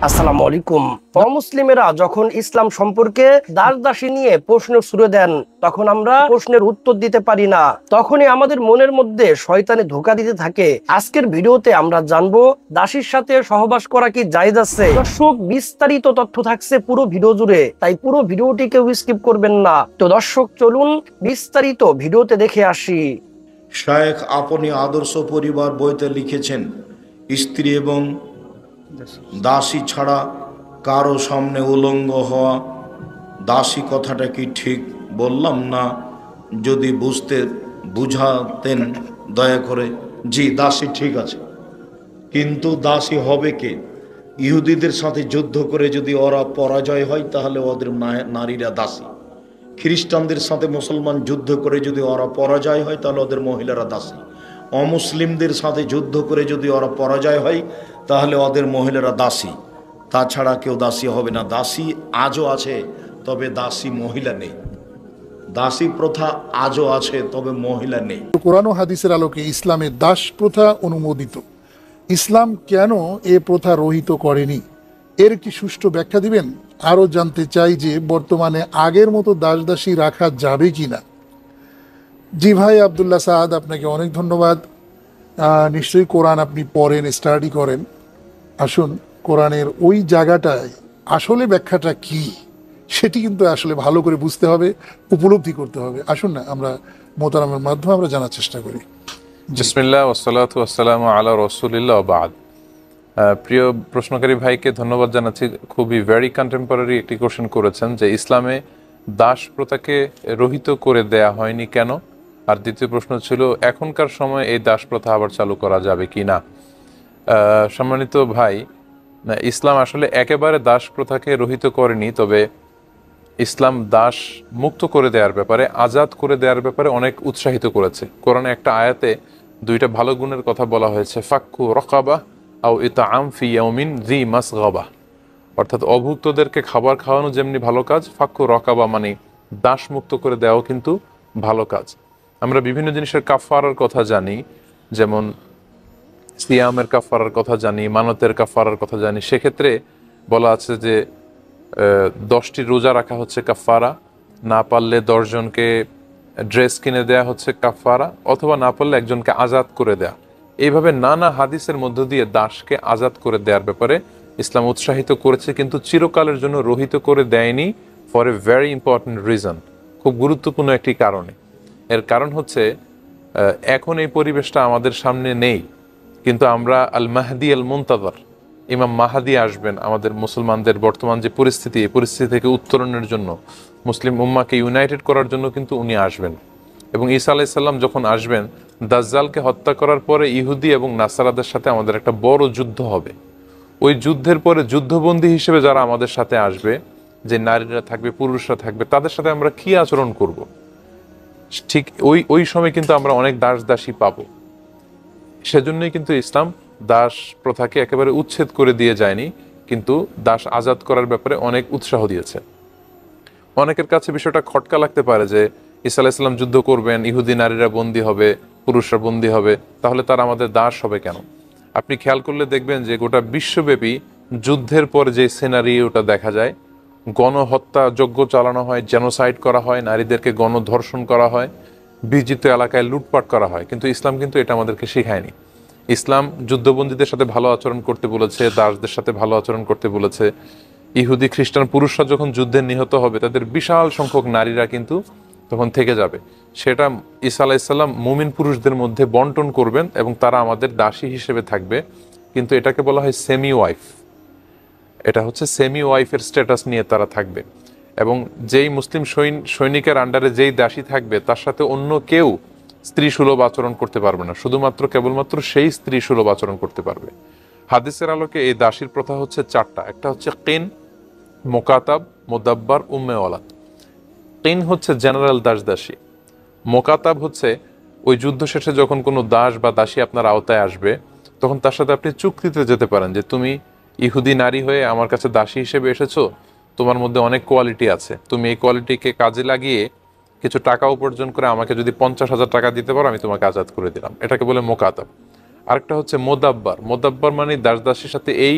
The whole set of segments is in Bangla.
আসসালামু আলাইকুম। অমুসলিমেরা যখন ইসলাম সম্পর্কে দাস দাসী নিয়ে প্রশ্ন ছুড়ে দেন, তখন আমরা প্রশ্নের উত্তর দিতে পারি না। তখনই আমাদের মনের মধ্যে শয়তানি ধোঁকা দিতে থাকে। আজকের ভিডিওতে আমরা জানবো দাসীর সাথে সহবাস করা কি জায়েজ আছে। দর্শক, বিস্তারিত তথ্য থাকছে পুরো ভিডিও জুড়ে, তাই পুরো ভিডিওটি কেউ স্কিপ করবেন না। তো দর্শক, চলুন বিস্তারিত ভিডিওতে দেখে আসি। শায়েখ আপনি আদর্শ পরিবার বইতে লিখেছেন, স্ত্রী এবং দাসী ছাড়া কারো সামনে উলঙ্গ হওয়া। দাসী কথাটা কি ঠিক বললাম না? যদি বুঝাতেন দয়া করে। জি, দাসী ঠিক আছে, কিন্তু দাসী হবে কে? ইহুদিদের সাথে যুদ্ধ করে যদি ওরা পরাজয় হয় তাহলে ওদের নারীরা দাসী। খ্রিস্টানদের সাথে মুসলমান যুদ্ধ করে যদি ওরা পরাজয় হয় তাহলে ওদের মহিলারা দাসী। অমুসলিমদের সাথে যুদ্ধ করে যদি ওরা পরাজয় হয় তাহলে ওদের মহিলারা দাসী। তাছাড়া কেউ দাসী হবে না। দাসী আজও আছে, তবে দাসী মহিলা নেই। দাসী প্রথা আজও আছে, তবে মহিলা নেই। কোরআন ও হাদিসের আলোকে ইসলামের দাস প্রথা অনুমোদিত। ইসলাম কেন এ প্রথা রহিত করেনি, এর একটি সুষ্ঠু ব্যাখ্যা দিবেন? আরও জানতে চাই যে বর্তমানে আগের মতো দাস দাসী রাখা যাবে কি না। জি ভাই আবদুল্লাহ সাদ, আপনাকে অনেক ধন্যবাদ। নিশ্চয়ই কোরআন আপনি পড়েন, স্টাডি করেন। আসুন, কোরআনের ওই জায়গাটায় আসলে ব্যাখ্যাটা কি সেটি কিন্তু আসলে ভালো করে বুঝতে হবে, উপলব্ধি করতে হবে। আসুন না আমরা মোতারামের মাধ্যমে আমরা জানার চেষ্টা করি। বিসমিল্লাহ ওয়াসসালাতু ওয়াসসালামু আলা রাসূলিল্লাহ ওয়া বাদ। প্রিয় প্রশ্নকারী ভাইকে ধন্যবাদ জানাচ্ছি। খুবই ভেরি কন্টেম্পোরারি একটি কোশ্চেন করেছেন যে ইসলামে দাস প্রথাকে রহিত করে দেয়া হয়নি কেন, আর দ্বিতীয় প্রশ্ন ছিল এখনকার সময় এই দাস প্রথা আবার চালু করা যাবে কি না। সম্মানিত ভাই, ইসলাম আসলে একেবারে দাস প্রথাকে রহিত করেনি, তবে ইসলাম দাস মুক্ত করে দেওয়ার ব্যাপারে, আজাদ করে দেওয়ার ব্যাপারে অনেক উৎসাহিত করেছে। কোরআনে একটা আয়াতে দুইটা ভালো গুণের কথা বলা হয়েছে, ফাক্কু রকাবা আও ইতাআম ফি ইয়াউমিন যি মাসগাবা। অর্থাৎ অভুক্তদেরকে খাবার খাওয়ানো যেমনি ভালো কাজ, ফাক্কু রকাবা মানে দাস মুক্ত করে দেওয়াও কিন্তু ভালো কাজ। আমরা বিভিন্ন জিনিসের কাফারার কথা জানি, যেমন সিয়ামের কাফারার কথা জানি, মানতের কাফারার কথা জানি। সেক্ষেত্রে বলা আছে যে 10টি রোজা রাখা হচ্ছে কাফারা, না পারলে 10 জনকে ড্রেস কিনে দেয়া হচ্ছে কাফারা, অথবা না পারলে একজনকে আজাদ করে দেয়া। এইভাবে নানা হাদিসের মধ্য দিয়ে দাসকে আজাদ করে দেওয়ার ব্যাপারে ইসলাম উৎসাহিত করেছে, কিন্তু চিরকালের জন্য রহিত করে দেয়নি, for a very important reason, খুব গুরুত্বপূর্ণ একটি কারণে। এর কারণ হচ্ছে এখন এই পরিবেশটা আমাদের সামনে নেই, কিন্তু আমরা আল মাহদি আল মুনতাজার, ইমাম মাহাদি আসবেন আমাদের মুসলমানদের বর্তমান যে পরিস্থিতি, এই পরিস্থিতি থেকে উত্তরণের জন্য, মুসলিম উম্মাকে ইউনাইটেড করার জন্য কিন্তু উনি আসবেন। এবং ঈসা আলাইসাল্লাম যখন আসবেন, দাজ্জালকে হত্যা করার পরে ইহুদি এবং নাসারাদের সাথে আমাদের একটা বড় যুদ্ধ হবে। ওই যুদ্ধের পরে যুদ্ধবন্দী হিসেবে যারা আমাদের সাথে আসবে, যে নারীরা থাকবে, পুরুষরা থাকবে, তাদের সাথে আমরা কি আচরণ করব? ঠিক ওই সময় কিন্তু আমরা অনেক দাস দাসী পাবো। সেজন্যই কিন্তু ইসলাম দাস প্রথাকে একেবারে উচ্ছেদ করে দিয়ে যায়নি, কিন্তু দাস আজাদ করার ব্যাপারে অনেক উৎসাহ দিয়েছে। অনেকের কাছে বিষয়টা খটকা লাগতে পারে যে ঈসা আলাইহিস সালাম যুদ্ধ করবেন, ইহুদি নারীরা বন্দী হবে, পুরুষরা বন্দী হবে, তাহলে তারা আমাদের দাস হবে কেন? আপনি খেয়াল করলে দেখবেন যে গোটা বিশ্বব্যাপী যুদ্ধের পর যে সিনারিওটা দেখা যায়, গণহত্যা যজ্ঞ চালানো হয়, জেনোসাইড করা হয়, নারীদেরকে গণধর্ষণ করা হয়, বিজিত এলাকায় লুটপাট করা হয়, কিন্তু ইসলাম কিন্তু এটা আমাদেরকে শেখায়নি। ইসলাম যুদ্ধবন্দীদের সাথে ভালো আচরণ করতে বলেছে, দাসদের সাথে ভালো আচরণ করতে বলেছে। ইহুদি খ্রিস্টান পুরুষরা যখন যুদ্ধে নিহত হবে, তাদের বিশাল সংখ্যক নারীরা কিন্তু তখন থেকে যাবে। সেটা ঈসা আলাইহিসসালাম মুমিন পুরুষদের মধ্যে বন্টন করবেন এবং তারা আমাদের দাসী হিসেবে থাকবে, কিন্তু এটাকে বলা হয় সেমি ওয়াইফ। এটা হচ্ছে সেমি ওয়াইফের স্ট্যাটাস নিয়ে তারা থাকবে, এবং যেই মুসলিম সৈনিকের আন্ডারে যেই দাসী থাকবে তার সাথে অন্য কেউ স্ত্রী সুলভ আচরণ করতে পারবে না, শুধুমাত্র কেবলমাত্র সেই স্ত্রী সুলভ আচরণ করতে পারবে। হাদিসের আলোকে এই দাসীর প্রথা হচ্ছে 4টা। একটা হচ্ছে কিন, মোকাতাব, মোদাব্বার, উম্মে ওয়ালাদ। কিন হচ্ছে জেনারেল দাস দাসী। মোকাতাব হচ্ছে ওই যুদ্ধ শেষে যখন কোনো দাস বা দাসী আপনার আওতায় আসবে, তখন তার সাথে আপনি চুক্তিতে যেতে পারেন যে তুমি ইহুদি নারী হয়ে আমার কাছে দাসী হিসেবে এসেছো, তোমার মধ্যে অনেক কোয়ালিটি আছে, তুমি এই কোয়ালিটিকে কাজে লাগিয়ে কিছু টাকা উপার্জন করে আমাকে যদি 50,000 টাকা দিতে পারো, আমি তোমাকে আজাদ করে দিলাম। এটাকে বলে মোকাতাব। আরেকটা হচ্ছে মোদাব্বার। মোদাব্বার মানে দাস দাসীর সাথে এই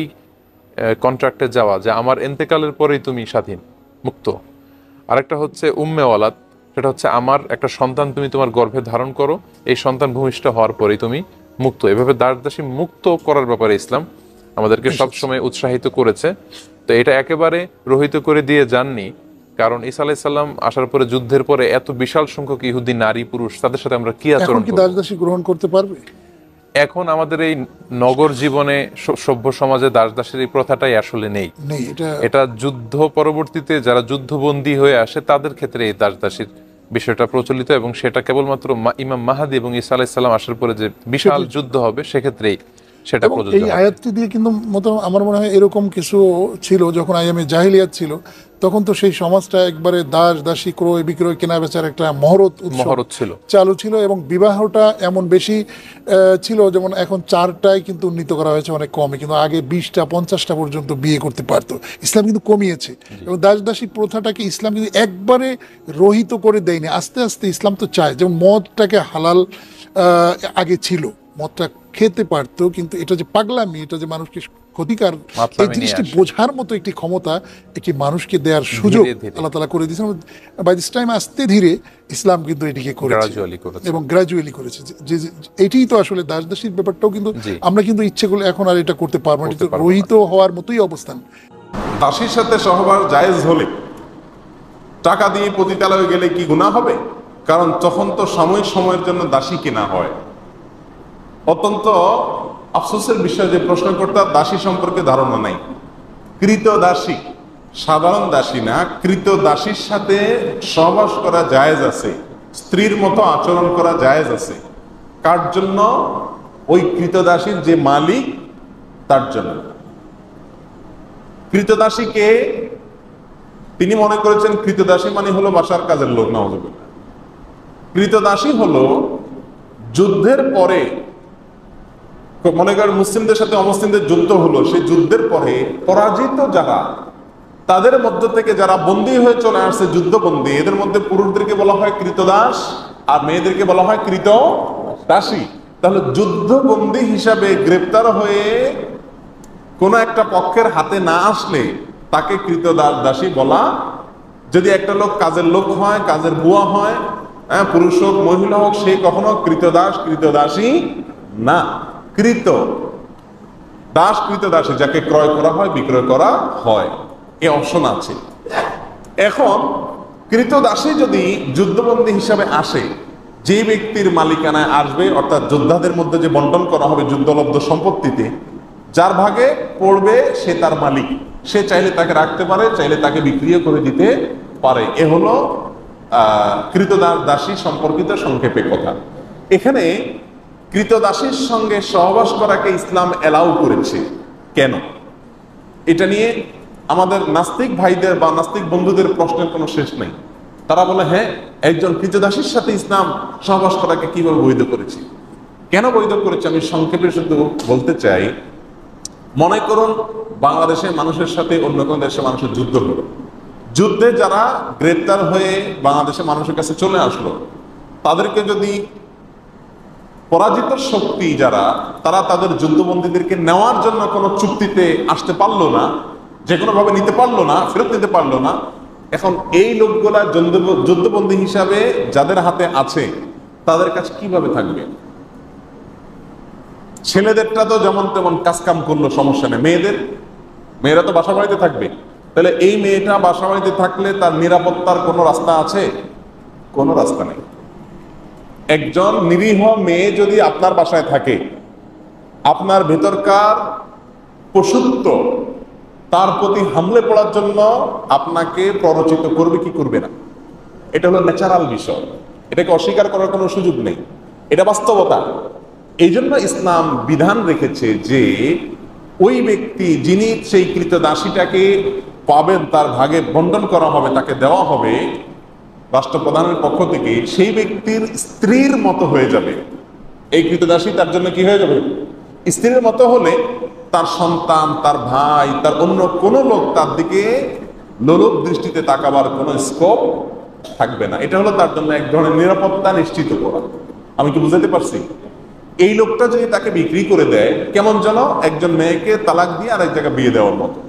কন্ট্রাক্টে যাওয়া, যে আমার এন্তেকালের পরেই তুমি স্বাধীন, মুক্ত। আরেকটা হচ্ছে উম্মে ওয়ালাদ, সেটা হচ্ছে আমার একটা সন্তান তুমি তোমার গর্ভে ধারণ করো, এই সন্তান ভূমিষ্ঠ হওয়ার পরেই তুমি মুক্ত। এভাবে দাস দাসী মুক্ত করার ব্যাপারে ইসলাম আমাদেরকে সবসময় উৎসাহিত করেছে। তো এটা একেবারে রহিত করে দিয়ে যাননি, কারণ ঈসা আলাইহিস সালাম আসার পরে, যুদ্ধের পরে এত বিশাল সংখ্যক ইহুদি নারী পুরুষ, তাদের সাথে আমরা কি আচরণ এখন কি করব? দাস দাসী গ্রহণ করতে পারবে? এখন আমাদের এই নগর জীবনে, সভ্য সমাজে দাস দাসের এই প্রথাটাই আসলে নেই। এটা যুদ্ধ পরবর্তীতে যারা যুদ্ধবন্দী হয়ে আসে তাদের ক্ষেত্রে এই দাস দাসীর বিষয়টা প্রচলিত, এবং সেটা কেবলমাত্র ইমাম মাহাদি এবং ঈসা আলাইহিস সালাম আসার পরে যে বিশাল যুদ্ধ হবে সেক্ষেত্রেই সেটা প্রযোজ্য এই হবে। আয়াতটি দিয়ে কিন্তু আমার মনে হয় এরকম কিছু ছিল, যখন আইয়ামে জাহিলিয়াত ছিল তখন তো সেই সমাজটা একবারে দাস দাসী ক্রয় বিক্রয় কেনা বেচার একটা মহরত ছিল, চালু ছিল, এবং বিবাহটা এমন বেশি ছিল, যেমন এখন 4টায় কিন্তু উন্নীত করা হয়েছে অনেক কমে, কিন্তু আগে 20টা 50টা পর্যন্ত বিয়ে করতে পারতো। ইসলাম কিন্তু কমিয়েছে, এবং দাস দাসী প্রথাটাকে ইসলাম কিন্তু একবারে রহিত করে দেয়নি। আস্তে আস্তে ইসলাম তো চায়, যেমন মদটাকে হালাল আগে ছিল, মদটা খেতে পারতো, কিন্তু এটা যে পাগলামি, এটা যে মানুষকে ক্ষতিকার, এই জিনিসটি বোঝার মতো একটি ক্ষমতা একটি মানুষকে দেওয়ার সুযোগ আল্লাহ তাআলা করে দিয়েছেন। বাই দিস টাইম আস্তে ধীরে ইসলাম কিন্তু এটিকে করেছে এবং গ্রাজুয়ালি করেছে। যে এটিই তো আসলে দাস দাসীর ব্যাপারটাও কিন্তু আমরা কিন্তু ইচ্ছে করলে এখন আর এটা করতে পারবো না, এটা রহিত হওয়ার মতোই অবস্থান। দাসীর সাথে সহবাস জায়েজ হলে টাকা দিয়ে পতিতালয়ে গেলে কি গুনাহ হবে? কারণ তখন তো সময়ের জন্য দাসী কেনা হয়। অত্যন্ত আফসোসের বিষয় যে প্রশ্নকর্তার দাসী সম্পর্কে ধারণা নাই। কৃত দাসী, সাধারণ দাসী না, কৃত দাসীর সাথে সহবাস করা জায়েজ আছে, স্ত্রীর মতো আচরণ করা জায়েজ আছে। কার জন্য? ওই কৃত দাসীর যে মালিক তার জন্য। কৃতদাসীকে তিনি মনে করেছেন কৃতদাসী মানে হলো বাসার কাজের লোক। নাউযুবিল্লাহ। কৃতদাসী হলো যুদ্ধের পরে, মনে করেন মুসলিমদের সাথে অমুসলিমদের যুদ্ধ হলো, সেই যুদ্ধের পরে পরাজিত যারা, তাদের মধ্য থেকে যারা বন্দী হয়ে চলে আসছে, যুদ্ধবন্দী, এদের মধ্যে পুরুষদেরকে বলা হয় কৃতদাস আর মেয়েদেরকে বলা হয় কৃতদাসী। তাহলে যুদ্ধবন্দী হিসাবে গ্রেপ্তার হয়ে কোন একটা পক্ষের হাতে না আসলে তাকে কৃতদাসী বলা। যদি একটা লোক কাজের লোক হয়, কাজের বুয়া হয়, পুরুষ হোক মহিলা হোক, সে কখনো কৃতদাসী না। কৃত দাস, কৃতদাসী যাকে ক্রয় করা হয়, বিক্রয় করা হয়, এই অপশন আছে। এখন কৃতদাসী যদি যুদ্ধবন্দী হিসাবে আসে, যে ব্যক্তির মালিকানায় আসবে, অর্থাৎ যোদ্ধাদের মধ্যে যে বন্টন করা হবে যুদ্ধলব্ধ সম্পত্তিতে, যার ভাগে পড়বে সে তার মালিক। সে চাইলে তাকে রাখতে পারে, চাইলে তাকে বিক্রিও করে দিতে পারে। এ হলো কৃতদাসী সম্পর্কিত সংক্ষেপে কথা। এখানে কৃতদাসীর সঙ্গে সহবাস করাকে ইসলাম এলাউ করেছে কেন? এটা নিয়ে আমাদের নাস্তিক ভাইদের বা নাস্তিক বন্ধুদের প্রশ্নের কোনো শেষ নেই। তারা বলে, হ্যাঁ, একজন কৃতদাসীর সাথে ইসলাম সহবাস করাকে কিভাবে বৈধ করেছে? কেন বৈধ করেছে আমি সংক্ষেপে শুধু বলতে চাই। মনে করুন বাংলাদেশের মানুষের সাথে অন্য কোনো দেশের মানুষের যুদ্ধ হলো, যুদ্ধে যারা গ্রেপ্তার হয়ে বাংলাদেশের মানুষের কাছে চলে আসলো, তাদেরকে যদি পরাজিত শক্তি যারা, তারা তাদের যুদ্ধবন্দীদেরকে নেওয়ার জন্য কোনো চুক্তিতে আসতে পারলো না, যে কোনো ভাবে নিতে পারলো না, ফেরত নিতে পারলো না, এখন এই লোকগুলা যুদ্ধবন্দী হিসাবে যাদের হাতে আছে তাদের কাছে কিভাবে থাকবে? ছেলেদেরটা তো যেমন তেমন কাজকাম করলো, সমস্যা নেই। মেয়েরা তো বাসা বাড়িতে থাকবে। তাহলে এই মেয়েটা বাসা বাড়িতে থাকলে তার নিরাপত্তার কোনো রাস্তা আছে? কোনো রাস্তা নেই। একজন নিরীহ মেয়ে যদি আপনার বাসায় থাকে, আপনার ভেতরকার পশুত্ব তার প্রতি হামলে পড়ার জন্য আপনাকে প্ররোচিত করবে কি করবে না? এটা হলো ন্যাচারাল বিষয়, এটাকে অস্বীকার করার কোনো সুযোগ নেই, এটা বাস্তবতা। এই জন্য ইসলাম বিধান রেখেছে যে ওই ব্যক্তি যিনি সেই কৃতদাসীটাকে পাবেন, তার ভাগে বন্টন করা হবে, তাকে দেওয়া হবে রাষ্ট্রপ্রধানের পক্ষ থেকে, সেই ব্যক্তির স্ত্রীর মতো হয়ে যাবে। এই কৃতদাসী তার জন্য কি হয়ে যাবে? স্ত্রীর মতো হলে তার সন্তান, তার ভাই, তার অন্য কোনো লোক তার দিকে লোলুপ দৃষ্টিতে তাকাবার কোনো স্কোপ থাকবে না। এটা হলো তার জন্য এক ধরনের নিরাপত্তা নিশ্চিত করা। আমি কি বুঝাতে পারছি? এই লোকটা যদি তাকে বিক্রি করে দেয়, কেমন যেন একজন মেয়েকে তালাক দিয়ে আরেক জায়গায় বিয়ে দেওয়ার মতো।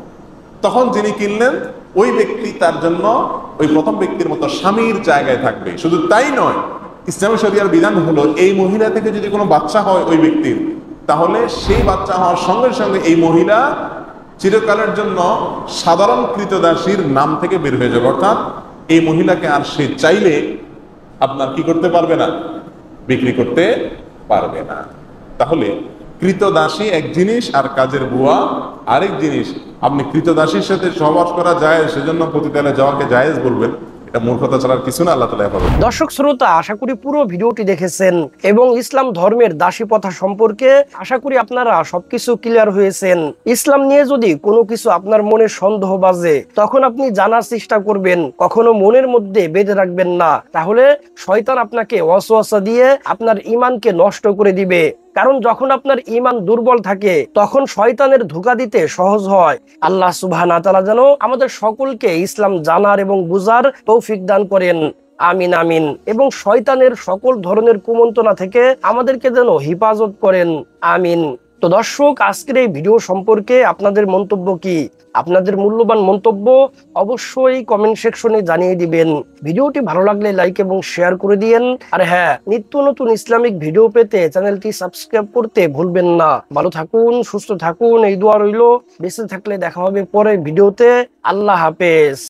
তখন যিনি কিনলেন ওই ব্যক্তি তার জন্য ওই প্রথম ব্যক্তির মতো স্বামীর জায়গায় থাকবে। শুধু তাই নয়, ইসলামী শরিয়ার বিধান হলো এই মহিলা থেকে যদি কোনো বাচ্চা হয় ওই ব্যক্তির, তাহলে সেই বাচ্চা হওয়ার সঙ্গে সঙ্গে এই মহিলা চিরকালের জন্য সাধারণ কৃতদাসীর নাম থেকে বের হয়ে যাবে। অর্থাৎ এই মহিলাকে আর সে চাইলে আপনার কি করতে পারবে না, বিক্রি করতে পারবে না। তাহলে কৃতদাসী এক জিনিস আর কাজের বুয়া আরেক জিনিস। আপনি কৃতদাসীর সাথে সহবাস করা যায় সেজন্য পতিতালয়ে যাওয়াকে জায়েজ বলবেন, এটা মূর্খতা ছাড়ার কিছু না। আল্লাহ তাআলা হেফাজত। দর্শক শ্রোতা, আশা করি পুরো ভিডিওটি দেখেছেন এবং ইসলাম ধর্মের দাসী প্রথা সম্পর্কে আশা করি আপনারা সবকিছু ক্লিয়ার হয়েছেন। ইসলাম নিয়ে যদি কোনো কিছু আপনার মনে সন্দেহ বাজে, তখন আপনি জানার চেষ্টা করবেন, কখনো মনের মধ্যে বেঁধে রাখবেন না, তাহলে শয়তান আপনাকে ওয়াসওয়াসা দিয়ে আপনার ঈমানকে নষ্ট করে দিবে। কারণ যখন আপনার ঈমান দুর্বল থাকে তখন শয়তানের ধোঁকা দিতে সহজ হয়। আল্লাহ সুবহানাহু ওয়া তাআলা যেন আমাদের সকলকে ইসলাম জানার এবং বুঝার তৌফিক দান করেন। আমিন আমিন। এবং শয়তানের সকল ধরনের কুমন্ত্রণা থেকে আমাদেরকে যেন হেফাজত করেন। আমিন। তো দর্শক, আজকের এই ভিডিও সম্পর্কে আপনাদের মন্তব্য কি? আপনাদের মূল্যবান মন্তব্য অবশ্যই কমেন্ট সেকশনে জানিয়ে দিবেন। ভিডিওটি ভালো লাগলে লাইক এবং শেয়ার করে দিয়েন। আর হ্যাঁ, নিত্য নতুন ইসলামিক ভিডিও পেতে চ্যানেলটি সাবস্ক্রাইব করতে ভুলবেন না। ভালো থাকুন, সুস্থ থাকুন, এই দোয়া রইল। বেঁচে থাকলে দেখা হবে পরের ভিডিওতে। আল্লাহ হাফেজ।